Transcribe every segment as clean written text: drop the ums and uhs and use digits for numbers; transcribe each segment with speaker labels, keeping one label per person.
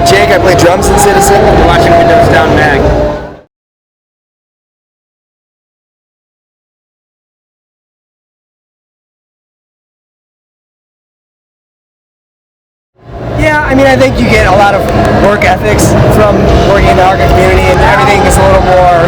Speaker 1: I'm Jake. I play drums in Citizen.
Speaker 2: You're watching Windows Down Mag.
Speaker 1: Yeah, I mean, I think you get a lot of work ethics from working in the hardcore community, and everything is a little more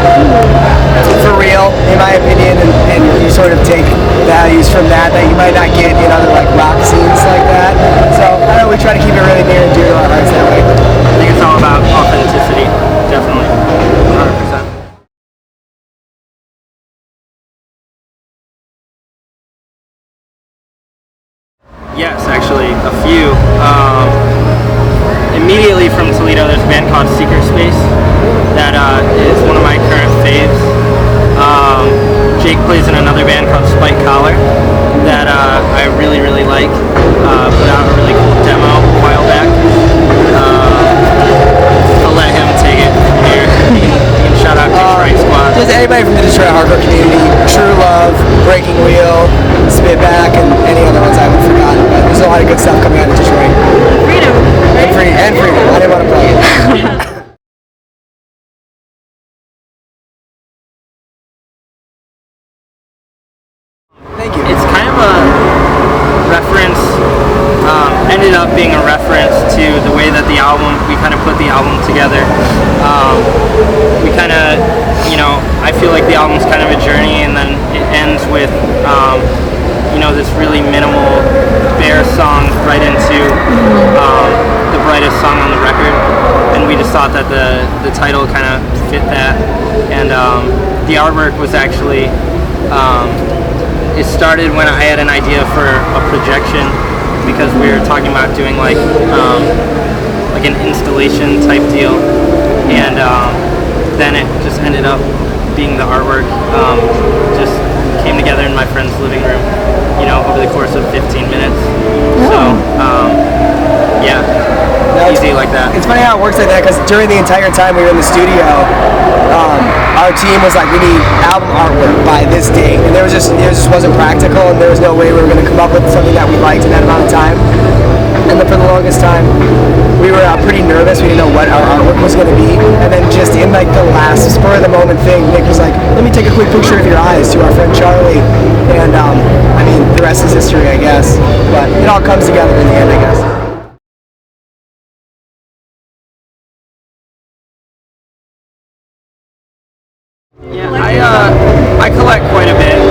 Speaker 1: for real, in my opinion, and you sort of take values from that you might not get in other like rock scenes like that. So I don't know, we try to keep it really near and dear to our hearts that way.
Speaker 2: I think it's all about authenticity, definitely, 100%. Yes, actually, a few. Immediately from Toledo, there's a band called Secret Space that is one of my current faves. Jake plays in another band called Spike Collar that I really, really like. Put out a really cool demo a while back. I'll let him take it from here. You can shout out Detroit Squad.
Speaker 1: Just anybody from the Detroit hardcore community, True Love, Breaking Wheel, Spit Back, and any other ones I haven't forgotten. But there's a lot of good stuff coming out of Detroit.
Speaker 3: Freedom.
Speaker 1: And Freedom. I didn't want to play it. Thank you.
Speaker 2: It's kind of a reference, ended up being a reference to the way that we kind of put the album together. We kind of, I feel like the album's kind of a journey, and then it ends with, this really minimal, bare song right into the brightest song on the record. And we just thought that the title kind of fit that. And the artwork was actually, it started when I had an idea for a projection, because we were talking about doing like an installation type deal, and then it just ended up being the artwork. Just came together in my friend's living room, over the course of 15 minutes. So yeah, easy like that.
Speaker 1: It's funny how it works like that, because during the entire time we were in the studio, our team was like, we need album artwork by this date, and it just wasn't practical, and there was no way we were going to come up with something that we liked in that amount of time. And then for the longest time, we were pretty nervous. We didn't know what our artwork was going to be. And then just in like the last spur of the moment thing, Nick was like, let me take a quick picture of your eyes, to our friend Charlie. And I mean, the rest is history, I guess. But it all comes together in the end, I guess.
Speaker 2: Yeah, I collect quite a bit.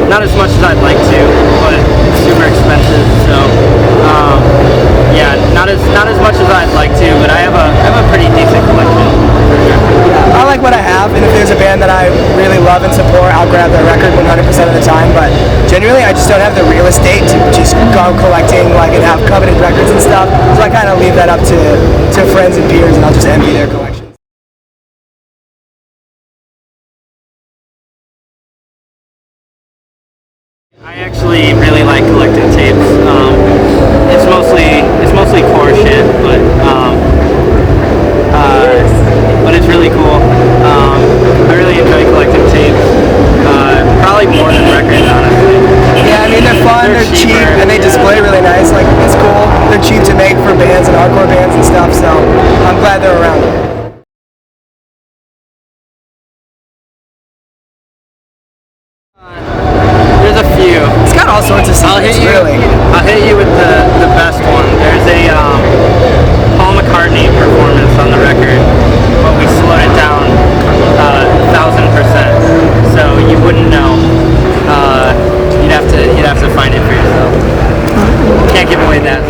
Speaker 2: Not as much as I'd like to, but it's super expensive. So yeah, not as much as I'd like to, but I have a pretty decent collection.
Speaker 1: I like what I have, and if there's a band that I really love and support, I'll grab their record 100% of the time. But generally, I just don't have the real estate to just go collecting and have coveted records and stuff. So I kind of leave that up to friends and peers, and I'll just envy their collection.
Speaker 2: I actually really like collecting tapes. It's mostly core shit, but it's really cool. I really enjoy collecting tapes. Probably more than records, honestly.
Speaker 1: Yeah, I mean, they're fun, they're cheap, and they display really nice. Like, it's cool. They're cheap to make for bands and hardcore bands and stuff, so I'm glad they're around.
Speaker 2: There's a few.
Speaker 1: It's got all sorts of secrets, really.
Speaker 2: I'll hit you with the best one. There's a Paul McCartney performance on the record, but we slowed it down 1,000%, so you wouldn't know. You'd have to find it for yourself. Can't give away that.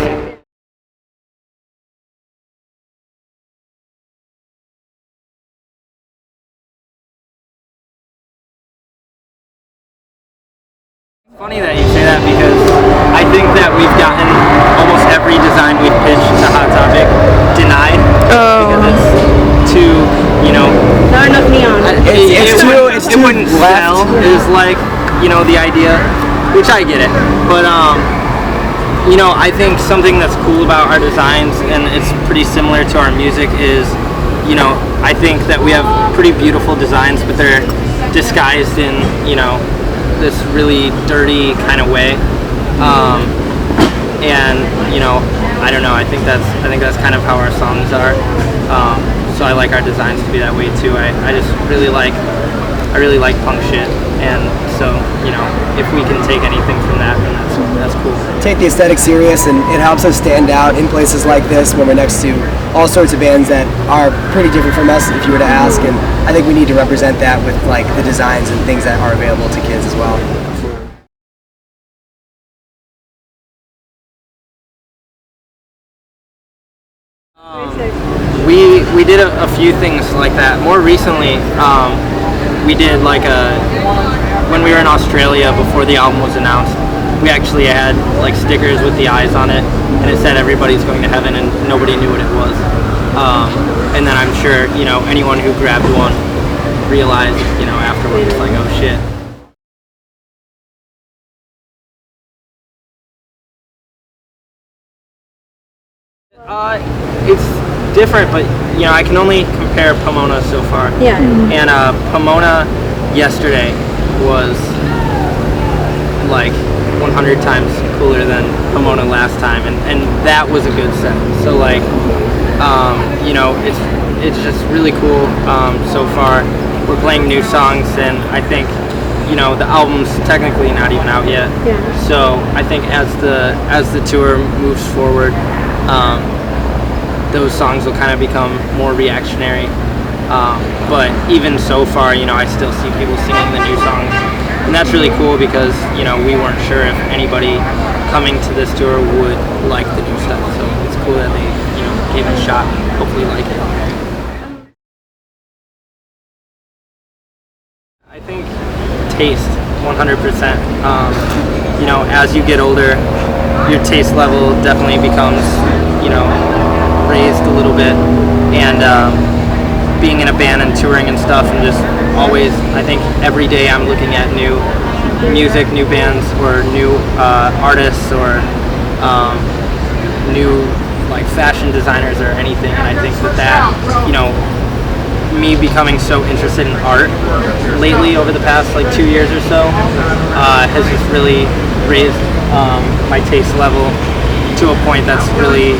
Speaker 2: It's funny that you say that, because I think that we've gotten almost every design we've pitched to Hot Topic denied, because it's too,
Speaker 3: not enough neon.
Speaker 2: It wouldn't sell, is the idea, which I get it, but I think something that's cool about our designs, and it's pretty similar to our music, is I think that we have pretty beautiful designs, but they're disguised in this really dirty kind of way, and I don't know. I think that's kind of how our songs are. So I like our designs to be that way too. I just really like punk shit, and so if we can take anything from that, then that's cool.
Speaker 1: Take the aesthetic serious, and it helps us stand out in places like this when we're next to all sorts of bands that are pretty different from us, if you were to ask. And I think we need to represent that with like the designs and things that are available to kids as well.
Speaker 2: We did a few things like that. More recently, we did when we were in Australia before the album was announced, we actually had like stickers with the eyes on it, and it said everybody's going to heaven, and nobody knew what it was. And then I'm sure anyone who grabbed one realized afterwards, like, oh shit. It's different, but I can only compare Pomona so far.
Speaker 3: Yeah.
Speaker 2: And Pomona yesterday was like 100 times cooler than Pomona last time, and that was a good set. So like, it's just really cool so far. We're playing new songs, and I think the album's technically not even out yet.
Speaker 3: Yeah.
Speaker 2: So I think as the tour moves forward, those songs will kind of become more reactionary. But even so far, I still see people singing the new songs, and that's really cool because we weren't sure if anybody coming to this tour would like the new stuff. So it's cool that they gave it a shot and hopefully like it. I think taste, 100%. As you get older, your taste level definitely becomes raised a little bit, and being in a band and touring and stuff, and just always, I think every day I'm looking at new music, new bands, or new artists, or new like fashion designers or anything, and I think that me becoming so interested in art lately over the past like 2 years or so has just really raised my taste level to a point that's really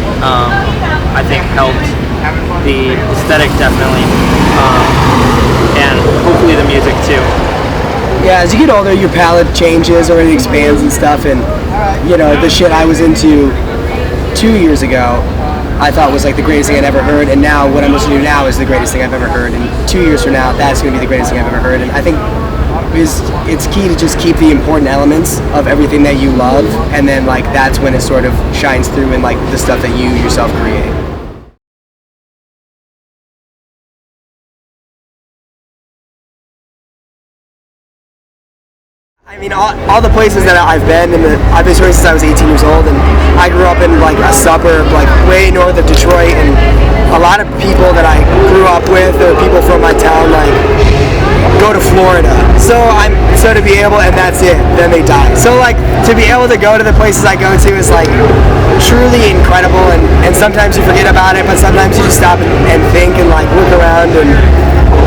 Speaker 2: I think helped the aesthetic definitely, and hopefully the music too.
Speaker 1: Yeah, as you get older, your palette changes or it expands and stuff, and the shit I was into 2 years ago I thought was like the greatest thing I'd ever heard, and now what I'm listening to now is the greatest thing I've ever heard, and 2 years from now that's going to be the greatest thing I've ever heard. And I think it's key to just keep the important elements of everything that you love, and then like that's when it sort of shines through in like the stuff that you yourself create. I mean, all the places that I've been I've been touring since I was 18 years old, and I grew up in like a suburb like way north of Detroit, and a lot of people that I grew up with, or people from my town, like go to Florida. So to be able, and that's it, then they die. So like to be able to go to the places I go to is like truly incredible, and sometimes you forget about it, but sometimes you just stop and think and like look around, and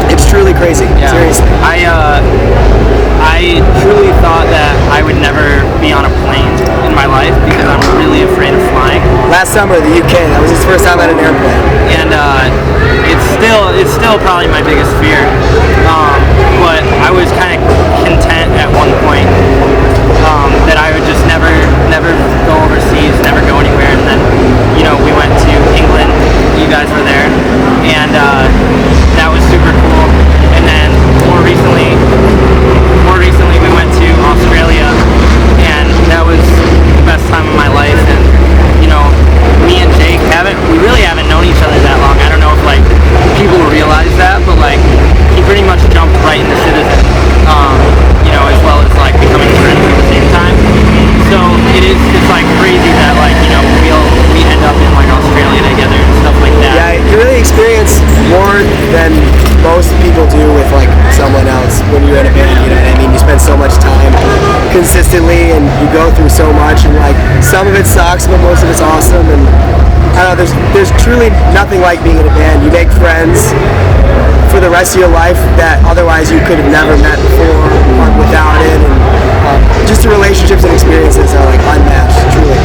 Speaker 1: it's truly crazy. Yeah. Seriously.
Speaker 2: I truly thought that I would never be on a plane in my life because I'm really afraid of flying.
Speaker 1: Last summer, the UK, that was his first time on an airplane.
Speaker 2: And it's still probably my biggest fear. But I was kind of content at one point that I would just never go overseas, never go anywhere. And then, we went to England. You guys were there, and that was super cool. And then more recently we went to Australia, and that was the best time of my life. And me and Jake we really haven't known each other that long. I don't know if like people realize that, but like he pretty much jumped right into Citizen, as well as like becoming friends at the same time. So it's like crazy that like we end up in like Australia together and stuff like that.
Speaker 1: Yeah, you really experience more than most people do with like someone else when you're in a band. You know what I mean? You spend so much time consistently, and you go through so much, and like some of it sucks, but most of it's awesome. And I don't know, there's truly nothing like being in a band. You make friends for the rest of your life that otherwise you could have never met before or without it, and just the relationships and experiences are like unmatched, truly.